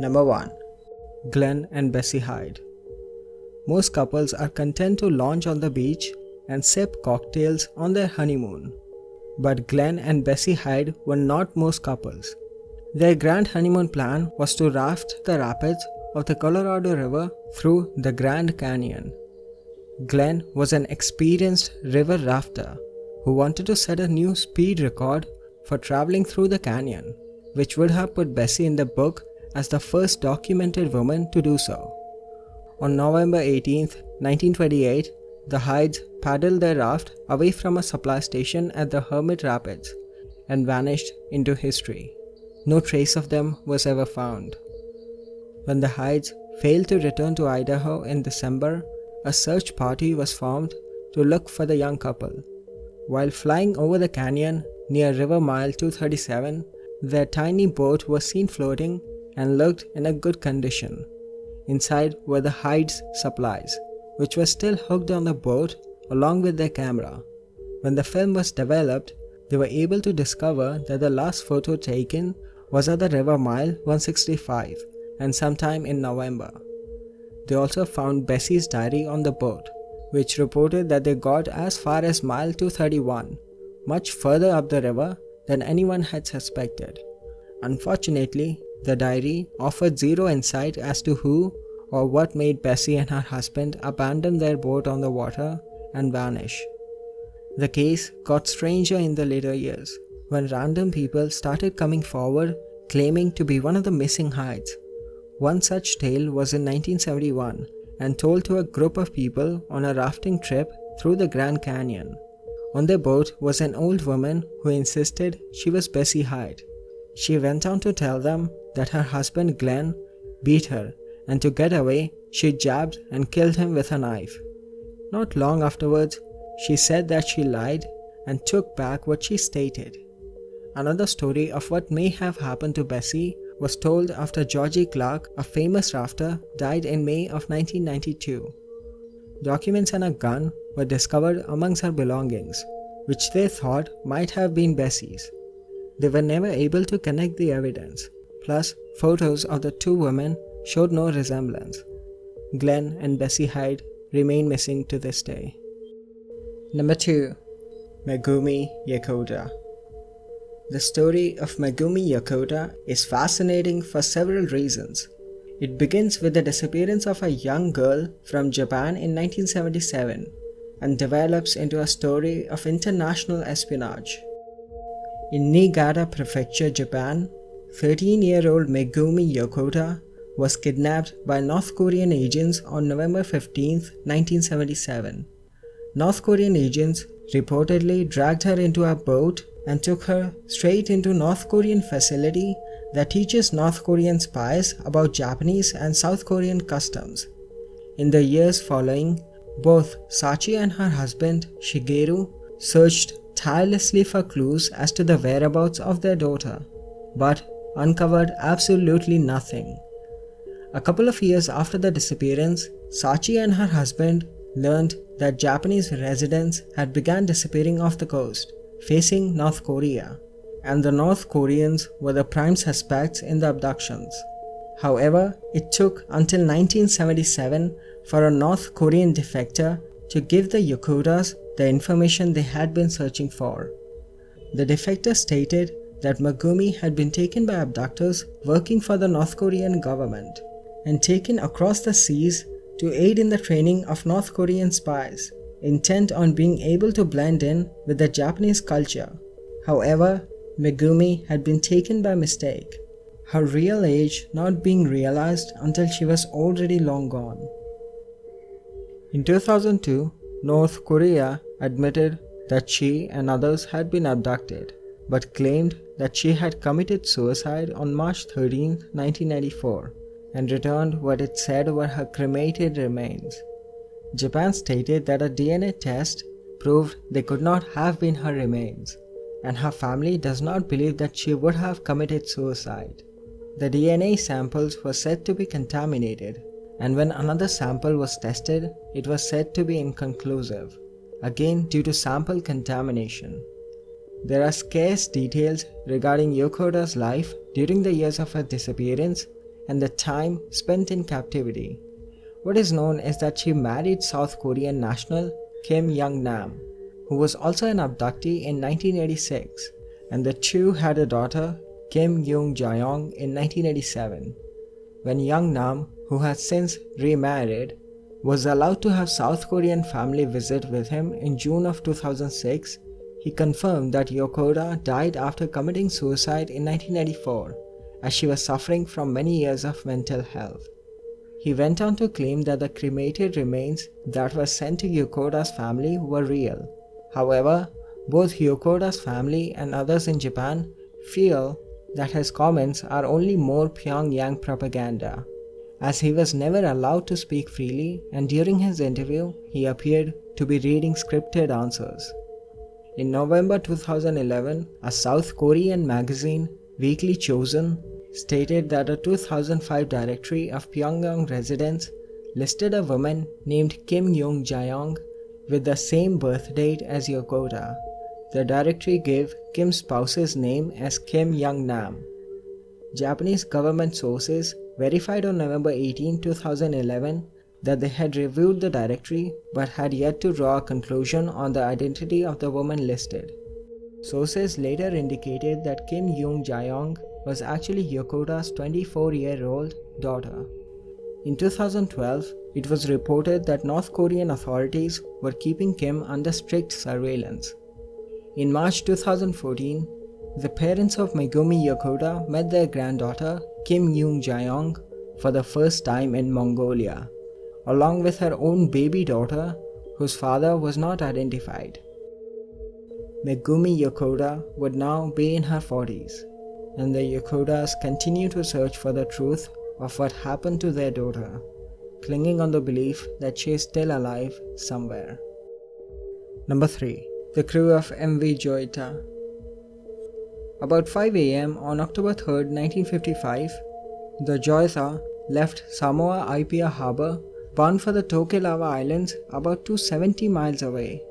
Number 1. GLEN and BESSIE HYDE. Most couples are content to lounge on the beach and sip cocktails on their honeymoon. But GLEN and BESSIE HYDE were not most couples. Their grand honeymoon plan was to raft the rapids of the Colorado River through the Grand Canyon. GLEN was an experienced river rafter who wanted to set a new speed record for traveling through the canyon, which would have put BESSIE in the book as the first documented woman to do so. On November 18, 1928, the Hydes paddled their raft away from a supply station at the Hermit Rapids and vanished into history. No trace of them was ever found. When the Hydes failed to return to Idaho in December, a search party was formed to look for the young couple. While flying over the canyon near River Mile 237, their tiny boat was seen floating and looked in a good condition. Inside were the Hydes' supplies, which were still hooked on the boat along with their camera. When the film was developed, they were able to discover that the last photo taken was at the River Mile 165 and sometime in November. They also found Bessie's diary on the boat, which reported that they got as far as mile 231, much further up the river than anyone had suspected. Unfortunately, the diary offered zero insight as to who or what made Bessie and her husband abandon their boat on the water and vanish. The case got stranger in the later years, when random people started coming forward claiming to be one of the missing Hydes. One such tale was in 1971 and told to a group of people on a rafting trip through the Grand Canyon. On their boat was an old woman who insisted she was Bessie Hyde. She went on to tell them that her husband Glenn beat her, and to get away, she jabbed and killed him with a knife. Not long afterwards, she said that she lied and took back what she stated. Another story of what may have happened to Bessie was told after Georgie Clark, a famous rafter, died in May of 1992. Documents and a gun were discovered amongst her belongings, which they thought might have been Bessie's. They were never able to connect the evidence. Plus, photos of the two women showed no resemblance. Glenn and Bessie Hyde remain missing to this day. Number 2. Megumi YOKOTA. The story of Megumi YOKOTA is fascinating for several reasons. It begins with the disappearance of a young girl from Japan in 1977 and develops into a story of international espionage. In Niigata Prefecture, Japan, 13-year-old Megumi YOKOTA was kidnapped by North Korean agents on November 15, 1977. North Korean agents reportedly dragged her into a boat and took her straight into North Korean facility that teaches North Korean spies about Japanese and South Korean customs. In the years following, both Sachi and her husband Shigeru searched tirelessly for clues as to the whereabouts of their daughter, but uncovered absolutely nothing. A couple of years after the disappearance, Sachi and her husband learned that Japanese residents had begun disappearing off the coast, facing North Korea, and the North Koreans were the prime suspects in the abductions. However, it took until 1977 for a North Korean defector to give the Yokotas the information they had been searching for. The defector stated that Megumi had been taken by abductors working for the North Korean government and taken across the seas to aid in the training of North Korean spies, intent on being able to blend in with the Japanese culture. However, Megumi had been taken by mistake, her real age not being realized until she was already long gone. In 2002, North Korea admitted that she and others had been abducted, but claimed that she had committed suicide on March 13, 1994, and returned what it said were her cremated remains. Japan stated that a DNA test proved they could not have been her remains, and her family does not believe that she would have committed suicide. The DNA samples were said to be contaminated, and when another sample was tested, it was said to be inconclusive, again due to sample contamination. There are scarce details regarding Yokota's life during the years of her disappearance, and the time spent in captivity. What is known is that she married South Korean national Kim Young-nam, who was also an abductee in 1986, and the two had a daughter, Kim Young-jaeong, in 1987. When Young-nam, who has since remarried, was allowed to have South Korean family visit with him in June of 2006, he confirmed that YOKOTA died after committing suicide in 1994, as she was suffering from many years of mental health. He went on to claim that the cremated remains that were sent to YOKOTA's family were real. However, both YOKOTA's family and others in Japan feel that his comments are only more Pyongyang propaganda, as he was never allowed to speak freely, and during his interview, he appeared to be reading scripted answers. In November 2011, a South Korean magazine, Weekly Chosen, stated that a 2005 directory of Pyongyang residents listed a woman named Kim Young-jaeong with the same birth date as YOKOTA. The directory gave Kim's spouse's name as Kim Young-nam. Japanese government sources verified on November 18, 2011 that they had reviewed the directory but had yet to draw a conclusion on the identity of the woman listed. Sources later indicated that Kim Young-jaeong was actually YOKOTA's 24-year-old daughter. In 2012, it was reported that North Korean authorities were keeping Kim under strict surveillance. In March 2014, the parents of Megumi YOKOTA met their granddaughter, Kim Young-jaeong, for the first time in Mongolia, along with her own baby daughter, whose father was not identified. Megumi YOKOTA would now be in her 40s, and the Yokotas continue to search for the truth of what happened to their daughter, clinging on the belief that she is still alive somewhere. Number 3. The crew of MV JOYITA. About 5 a.m. on October 3, 1955, the JOYITA left Samoa Apia Harbor bound for the Tokelau Islands about 270 miles away.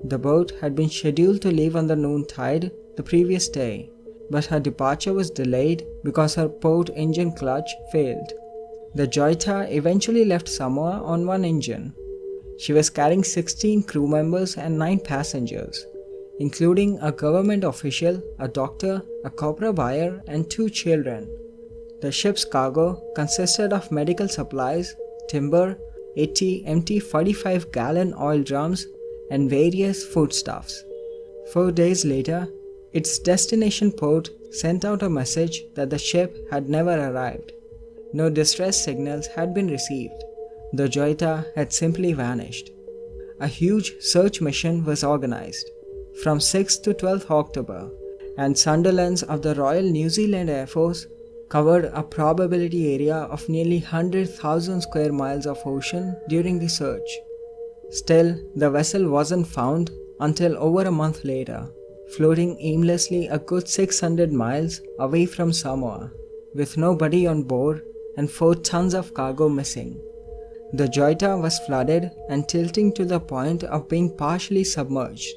The boat had been scheduled to leave on the noon tide the previous day, but her departure was delayed because her port engine clutch failed. The JOYITA eventually left Samoa on one engine. She was carrying 16 crew members and 9 passengers, including a government official, a doctor, a copra buyer, and 2 children. The ship's cargo consisted of medical supplies, timber, 80 empty 45-gallon oil drums, and various foodstuffs. 4 days later, its destination port sent out a message that the ship had never arrived. No distress signals had been received. The JOYITA had simply vanished. A huge search mission was organized from 6th to 12th October, and Sunderlands of the Royal New Zealand Air Force covered a probability area of nearly 100,000 square miles of ocean during the search. Still, the vessel wasn't found until over a month later, floating aimlessly a good 600 miles away from Samoa, with nobody on board and 4 tons of cargo missing. The JOYITA was flooded and tilting to the point of being partially submerged.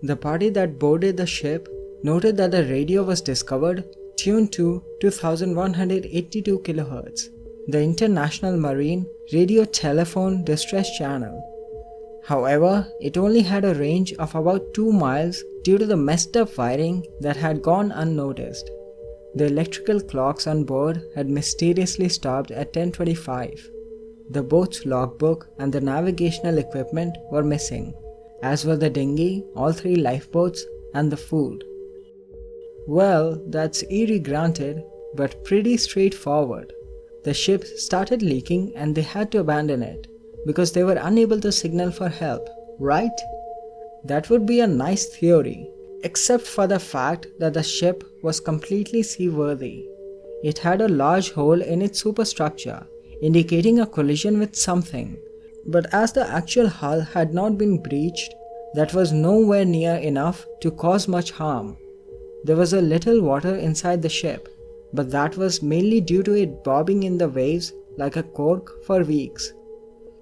The party that boarded the ship noted that the radio was discovered tuned to 2182 kHz, the International Marine Radio Telephone Distress Channel. However, it only had a range of about 2 miles due to the messed up wiring that had gone unnoticed. The electrical clocks on board had mysteriously stopped at 10:25. The boat's logbook and the navigational equipment were missing, as were the dinghy, all 3 lifeboats, and the food. Well, that's eerie granted, but pretty straightforward. The ship started leaking and they had to abandon it because they were unable to signal for help, right? That would be a nice theory, except for the fact that the ship was completely seaworthy. It had a large hole in its superstructure, indicating a collision with something, but as the actual hull had not been breached, that was nowhere near enough to cause much harm. There was a little water inside the ship, but that was mainly due to it bobbing in the waves like a cork for weeks.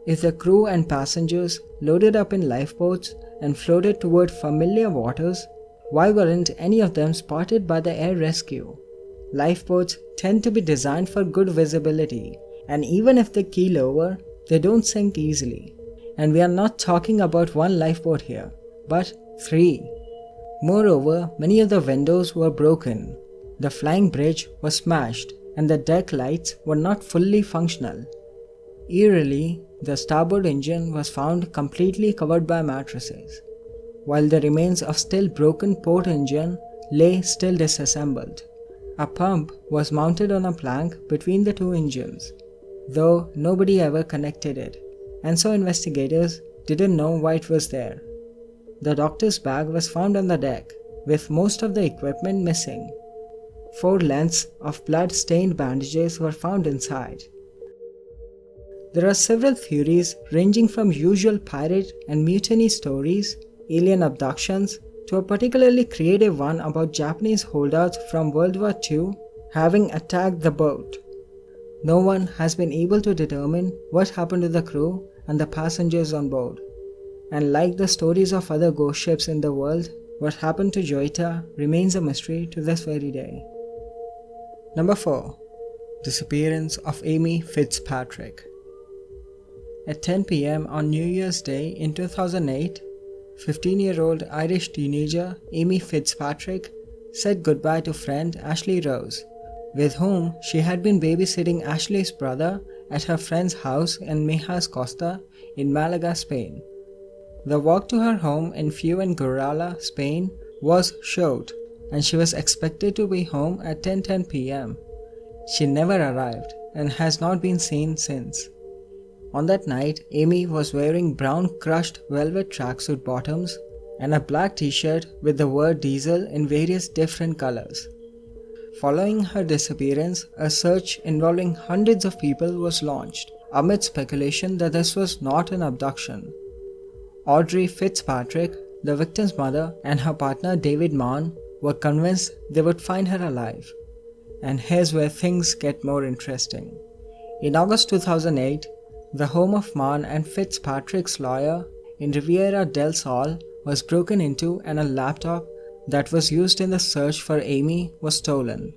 If the crew and passengers loaded up in lifeboats and floated toward familiar waters, why weren't any of them spotted by the air rescue? lifeboats tend to be designed for good visibility, and even if they keel over, they don't sink easily. And we are not talking about one lifeboat here, but 3. Moreover, many of the windows were broken, the flying bridge was smashed, and the deck lights were not fully functional. Eerily, the starboard engine was found completely covered by mattresses, while the remains of still broken port engine lay still disassembled. A pump was mounted on a plank between the 2 engines, though nobody ever connected it, and so investigators didn't know why it was there. The doctor's bag was found on the deck, with most of the equipment missing. 4 lengths of blood-stained bandages were found inside. There are several theories ranging from usual pirate and mutiny stories, alien abductions, to a particularly creative one about Japanese holdouts from World War II having attacked the boat. No one has been able to determine what happened to the crew and the passengers on board. And like the stories of other ghost ships in the world, what happened to JOYITA remains a mystery to this very day. Number 4. Disappearance of Amy Fitzpatrick. At 10 p.m. on New Year's Day in 2008, 15-year-old Irish teenager Amy Fitzpatrick said goodbye to friend Ashley Rose, with whom she had been babysitting Ashley's brother at her friend's house in Mejas Costa in Malaga, Spain. The walk to her home in Fuengirola, Spain was short, and she was expected to be home at 10:10 p.m. She never arrived and has not been seen since. On that night, Amy was wearing brown crushed velvet tracksuit bottoms and a black t-shirt with the word diesel in various different colors. Following her disappearance, a search involving hundreds of people was launched, amid speculation that this was not an abduction. Audrey Fitzpatrick, the victim's mother, and her partner David Mann were convinced they would find her alive. And here's where things get more interesting. In August 2008, the home of Mann and Fitzpatrick's lawyer in Riviera del Sol was broken into and a laptop that was used in the search for Amy was stolen.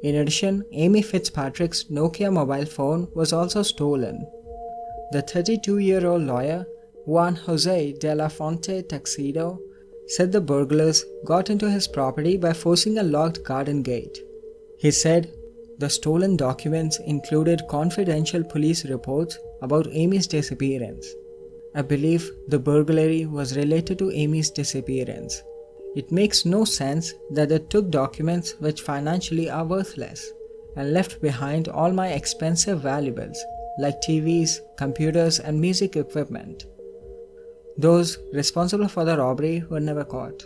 In addition, Amy Fitzpatrick's Nokia mobile phone was also stolen. The 32-year-old lawyer, Juan Jose de la Fonte Tuxedo, said the burglars got into his property by forcing a locked garden gate. He said the stolen documents included confidential police reports about Amy's disappearance. I believe the burglary was related to Amy's disappearance. It makes no sense that they took documents which financially are worthless and left behind all my expensive valuables like TVs, computers, and music equipment. Those responsible for the robbery were never caught.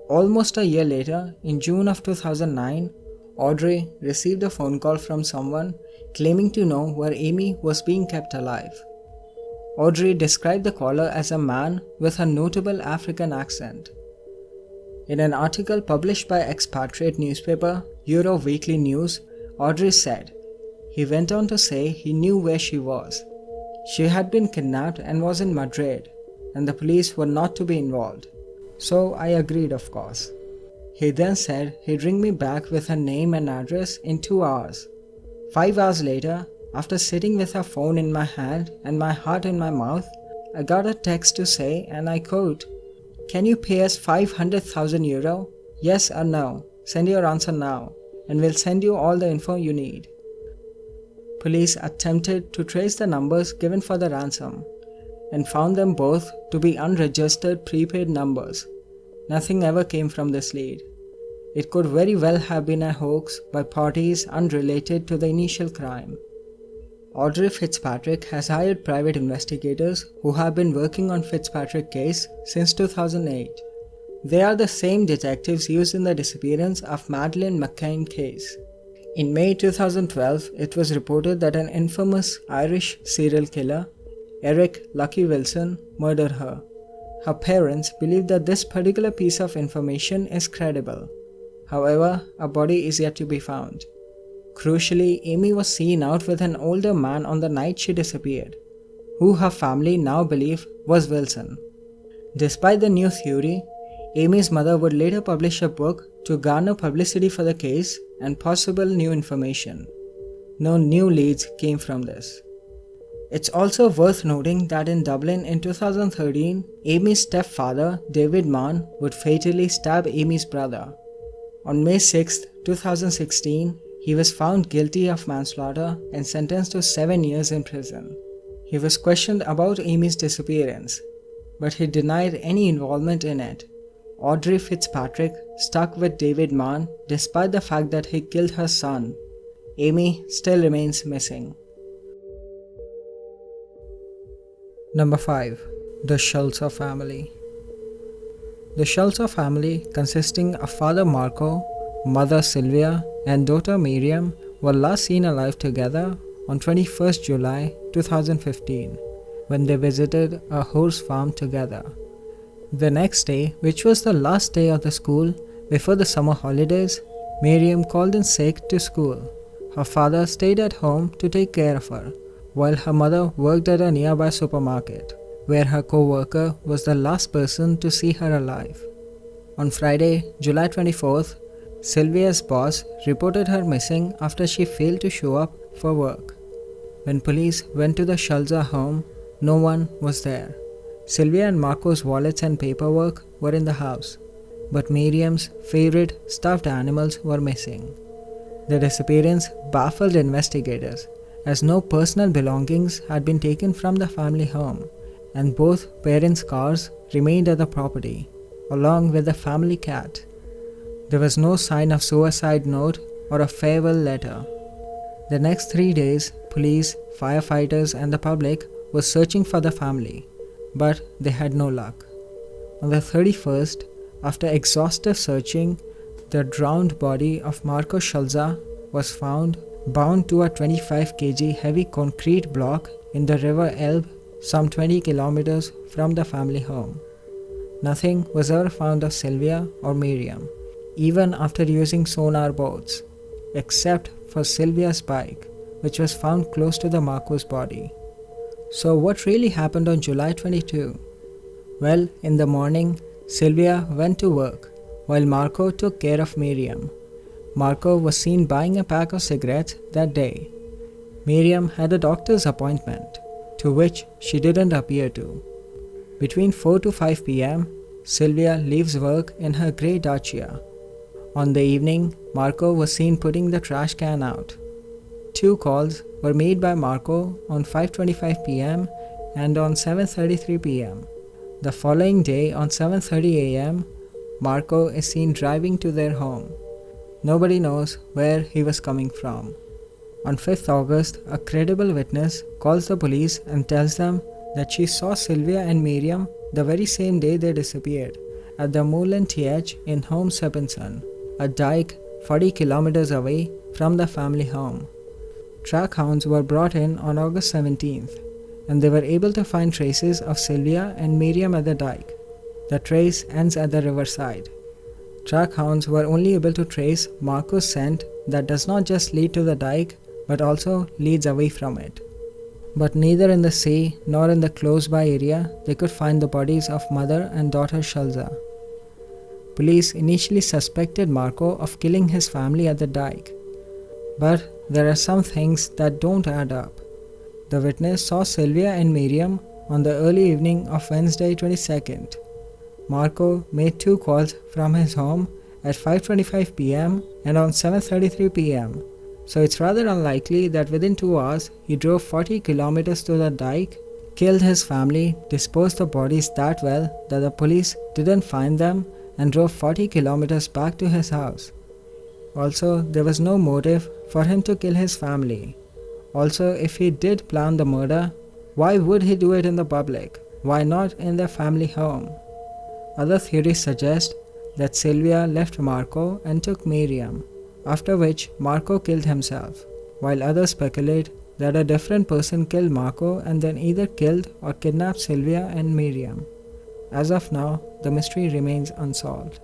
Almost a year later, in June of 2009, Audrey received a phone call from someone claiming to know where Amy was being kept alive. Audrey described the caller as a man with a notable African accent. In an article published by expatriate newspaper Euro Weekly News, Audrey said, he went on to say he knew where she was. She had been kidnapped and was in Madrid, and the police were not to be involved. So I agreed, of course. He then said he'd ring me back with her name and address in 2 hours. 5 hours later, after sitting with her phone in my hand and my heart in my mouth, I got a text to say, and I quote, "Can you pay us 500,000 euro? Yes or no? Send your answer now, and we'll send you all the info you need." Police attempted to trace the numbers given for the ransom, and found them both to be unregistered prepaid numbers. Nothing ever came from this lead. It could very well have been a hoax by parties unrelated to the initial crime. Audrey Fitzpatrick has hired private investigators who have been working on Fitzpatrick case since 2008. They are the same detectives used in the disappearance of Madeleine McCann case. In May 2012, it was reported that an infamous Irish serial killer, Eric Lucky Wilson, murdered her. Her parents believe that this particular piece of information is credible. However, a body is yet to be found. Crucially, Amy was seen out with an older man on the night she disappeared, who her family now believe was Wilson. Despite the new theory, Amy's mother would later publish a book to garner publicity for the case and possible new information. No new leads came from this. It's also worth noting that in Dublin in 2013, Amy's stepfather, David Mann, would fatally stab Amy's brother. On May 6, 2016, he was found guilty of manslaughter and sentenced to 7 years in prison. He was questioned about Amy's disappearance, but he denied any involvement in it. Audrey Fitzpatrick stuck with David Mann despite the fact that he killed her son. Amy still remains missing. Number 5. The SCHULZE family. The SCHULZE family, consisting of father Marco, mother Sylvia, and daughter Miriam, were last seen alive together on 21st July 2015 when they visited a horse farm together. The next day, which was the last day of the school before the summer holidays, Miriam called in sick to school. Her father stayed at home to take care of her, while her mother worked at a nearby supermarket, where her co-worker was the last person to see her alive. On Friday, July 24th, Sylvia's boss reported her missing after she failed to show up for work. When police went to the SCHULZE home, no one was there. Sylvia and Marco's wallets and paperwork were in the house, but Miriam's favorite stuffed animals were missing. The disappearance baffled investigators, as no personal belongings had been taken from the family home, and both parents' cars remained at the property, along with the family cat. There was no sign of suicide note or a farewell letter. The next 3 days, police, firefighters, and the public were searching for the family, but they had no luck. On the 31st, after exhaustive searching, the drowned body of Marco SCHULZE was found bound to a 25 kg heavy concrete block in the river Elbe, some 20 kilometers from the family home. Nothing was ever found of Sylvia or Miriam, even after using sonar boats, except for Sylvia's bike, which was found close to the Marco's body. So what really happened on July 22? Well, in the morning, Sylvia went to work, while Marco took care of Miriam. Marco was seen buying a pack of cigarettes that day. Miriam had a doctor's appointment, to which she didn't appear to. Between 4 to 5 p.m., Sylvia leaves work in her grey Dacia. On the evening, Marco was seen putting the trash can out. 2 calls were made by Marco on 5:25 p.m. and on 7:33 p.m. The following day on 7:30 a.m., Marco is seen driving to their home. Nobody knows where he was coming from. On 5th August, a credible witness calls the police and tells them that she saw Sylvia and Miriam the very same day they disappeared, at the Moorland TH in Holme Sebinson, a dike 40 kilometers away from the family home. Track hounds were brought in on August 17th, and they were able to find traces of Sylvia and Miriam at the dike. The trace ends at the riverside. Track hounds were only able to trace Marco's scent that does not just lead to the dike, but also leads away from it. But neither in the sea nor in the close-by area they could find the bodies of mother and daughter SCHULZE. Police initially suspected Marco of killing his family at the dike, but there are some things that don't add up. The witness saw Sylvia and Miriam on the early evening of Wednesday 22nd. Marco made 2 calls from his home at 5:25 p.m. and on 7:33 p.m. So it's rather unlikely that within 2 hours he drove 40 kilometers to the dike, killed his family, disposed the bodies that well that the police didn't find them, and drove 40 kilometers back to his house. Also, there was no motive for him to kill his family. Also, if he did plan the murder, why would he do it in the public? Why not in their family home? Other theories suggest that Sylvia left Marco and took Miriam, after which Marco killed himself, while others speculate that a different person killed Marco and then either killed or kidnapped Sylvia and Miriam. As of now, the mystery remains unsolved.